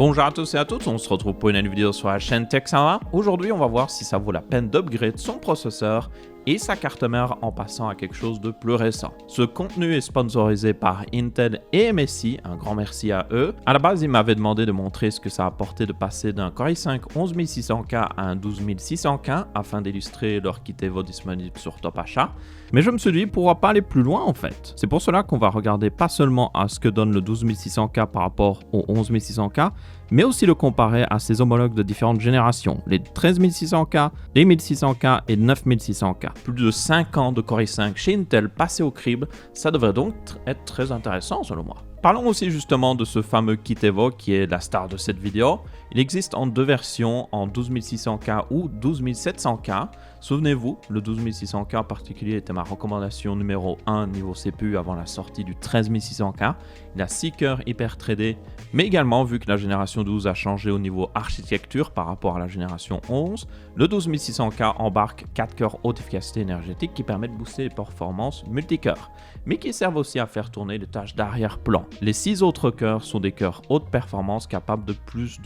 Bonjour à tous et à toutes, on se retrouve pour une nouvelle vidéo sur la chaîne Texana. Aujourd'hui, on va voir si ça vaut la peine d'upgrade son processeur et sa carte mère en passant à quelque chose de plus récent. Ce contenu est sponsorisé par Intel et MSI, un grand merci à eux. À la base, ils m'avaient demandé de montrer ce que ça apportait de passer d'un Core i5 11600K à un 12600K afin d'illustrer leur kit Evo disponible sur Top Achat. Mais je me suis dit, pourquoi pas aller plus loin en fait? C'est pour cela qu'on va regarder pas seulement à ce que donne le 12600K par rapport au 11600K, mais aussi le comparer à ses homologues de différentes générations, les 13600K, les 1600K et 9600K. Plus de 5 ans de Core i5 chez Intel passé au crible, ça devrait donc être très intéressant selon moi. Parlons aussi justement de ce fameux kit Evo qui est la star de cette vidéo. Il existe en deux versions, en 12600K ou 12700K. Souvenez-vous, le 12600K en particulier était ma recommandation numéro 1 niveau CPU avant la sortie du 13600K. Il a 6 cœurs hyper threadés, mais également vu que la génération 12 a changé au niveau architecture par rapport à la génération 11, le 12600K embarque 4 cœurs haute efficacité énergétique qui permettent de booster les performances multicœurs, mais qui servent aussi à faire tourner les tâches d'arrière-plan. Les 6 autres cœurs sont des cœurs haute performance capables de plus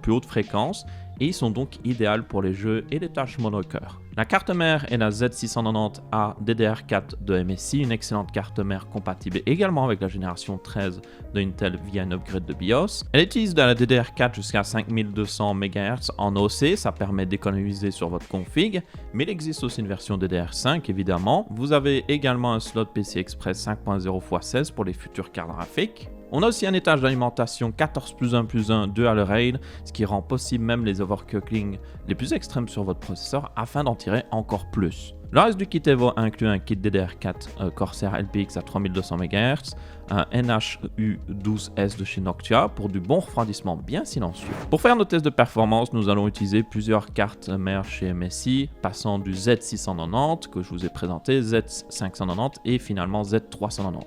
haute fréquence et ils sont donc idéaux pour les jeux et les tâches monocœurs. La carte mère est la Z690A DDR4 de MSI, une excellente carte mère compatible également avec la génération 13 de Intel via un upgrade de BIOS. Elle utilise de la DDR4 jusqu'à 5200 MHz en OC, ça permet d'économiser sur votre config, mais il existe aussi une version DDR5 évidemment. Vous avez également un slot PCI Express 5.0x16 pour les futures cartes graphiques. On a aussi un étage d'alimentation 14+1+1 dual rail, ce qui rend possible même les overclocking les plus extrêmes sur votre processeur afin d'en tirer encore plus. Le reste du kit Evo inclut un kit DDR4 Corsair LPX à 3200 MHz, un NHU12S de chez Noctua pour du bon refroidissement bien silencieux. Pour faire nos tests de performance, nous allons utiliser plusieurs cartes mères chez MSI, passant du Z690 que je vous ai présenté, Z590 et finalement Z390.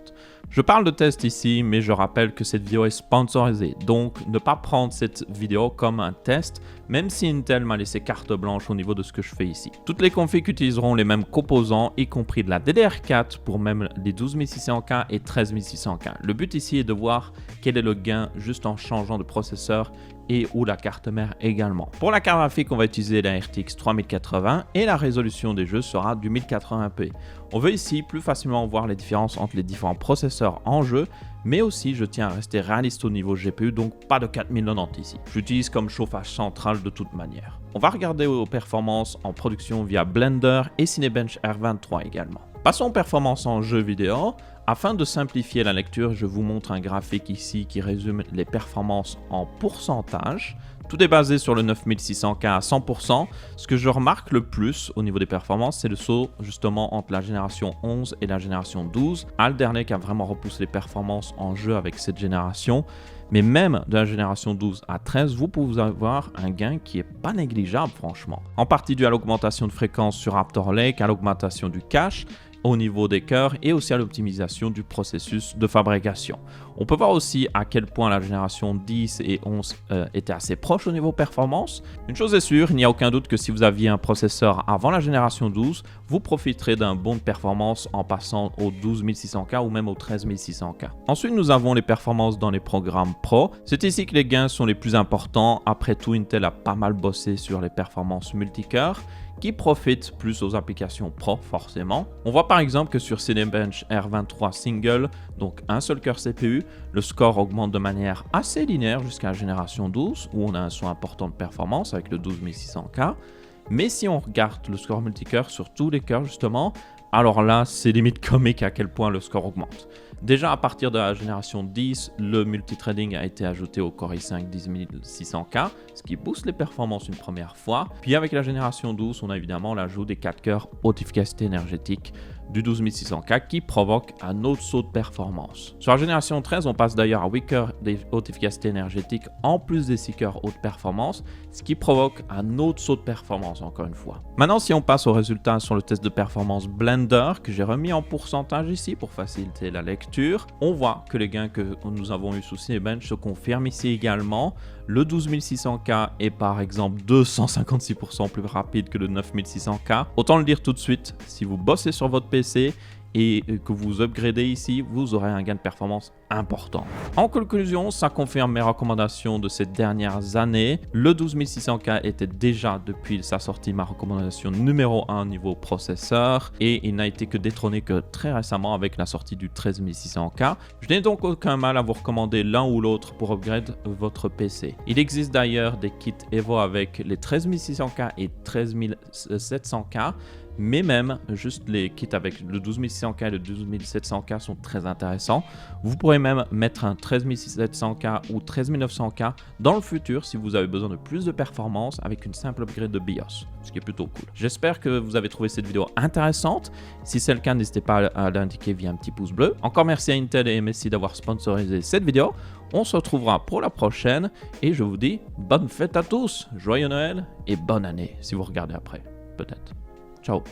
Je parle de test ici, mais je rappelle que cette vidéo est sponsorisée, donc ne pas prendre cette vidéo comme un test, même si Intel m'a laissé carte blanche au niveau de ce que je fais ici. Toutes les configs utiliseront les mêmes composants, y compris de la DDR4 pour même les 12600K et 13600K. Le but ici est de voir quel est le gain juste en changeant de processeur et ou la carte mère également. Pour la carte graphique, on va utiliser la RTX 3080 et la résolution des jeux sera du 1080p. On veut ici plus facilement voir les différences entre les différents processeurs en jeu, mais aussi je tiens à rester réaliste au niveau GPU, donc pas de 4090 ici. J'utilise comme chauffage central de toute manière. On va regarder aux performances en production via Blender et Cinebench R23 également. Passons aux performances en jeu vidéo. Afin de simplifier la lecture, je vous montre un graphique ici qui résume les performances en pourcentage. Tout est basé sur le 9600K à 100%. Ce que je remarque le plus au niveau des performances, c'est le saut justement entre la génération 11 et la génération 12. Alderneck qui a vraiment repoussé les performances en jeu avec cette génération. Mais même de la génération 12 à 13, vous pouvez avoir un gain qui n'est pas négligeable franchement. En partie dû à l'augmentation de fréquence sur Raptor Lake, à l'augmentation du cache, au niveau des cœurs et aussi à l'optimisation du processus de fabrication. On peut voir aussi à quel point la génération 10 et 11 étaient assez proches au niveau performance. Une chose est sûre, il n'y a aucun doute que si vous aviez un processeur avant la génération 12, vous profiterez d'un bon de performance en passant au 12600K ou même au 13600K. Ensuite, nous avons les performances dans les programmes Pro. C'est ici que les gains sont les plus importants. Après tout, Intel a pas mal bossé sur les performances multicœurs qui profitent plus aux applications Pro forcément. On voit par exemple que sur Cinebench R23 Single, donc un seul cœur CPU, le score augmente de manière assez linéaire jusqu'à la génération 12 où on a un saut important de performance avec le 12600K. Mais si on regarde le score multicœur sur tous les cœurs justement, alors là c'est limite comique à quel point le score augmente. Déjà à partir de la génération 10, le multithreading a été ajouté au Core i5 10600K, ce qui booste les performances une première fois. Puis avec la génération 12, on a évidemment l'ajout des 4 cœurs haute efficacité énergétique du 12600K qui provoque un autre saut de performance. Sur la génération 13, on passe d'ailleurs à 8 cœurs de haute efficacité énergétique en plus des 6 cœurs haute performance, ce qui provoque un autre saut de performance encore une fois. Maintenant, si on passe aux résultats sur le test de performance Blender que j'ai remis en pourcentage ici pour faciliter la lecture, on voit que les gains que nous avons eu sous Cinebench se confirment ici également. Le 12600K est par exemple 256% plus rapide que le 9600K. Autant le dire tout de suite, si vous bossez sur votre PC et que vous upgradez ici, vous aurez un gain de performance important. En conclusion, ça confirme mes recommandations de ces dernières années. Le 12600K était déjà depuis sa sortie ma recommandation numéro 1 niveau processeur et il n'a été que détrôné que très récemment avec la sortie du 13600K. Je n'ai donc aucun mal à vous recommander l'un ou l'autre pour upgrade votre PC. Il existe d'ailleurs des kits Evo avec les 13600K et 13700K. Mais même, juste les kits avec le 12600K et le 12700K sont très intéressants. Vous pourrez même mettre un 13700K ou 13900K dans le futur si vous avez besoin de plus de performance avec une simple upgrade de BIOS, ce qui est plutôt cool. J'espère que vous avez trouvé cette vidéo intéressante. Si c'est le cas, n'hésitez pas à l'indiquer via un petit pouce bleu. Encore merci à Intel et MSI d'avoir sponsorisé cette vidéo. On se retrouvera pour la prochaine et je vous dis bonne fête à tous, joyeux Noël et bonne année si vous regardez après, peut-être. Ciao.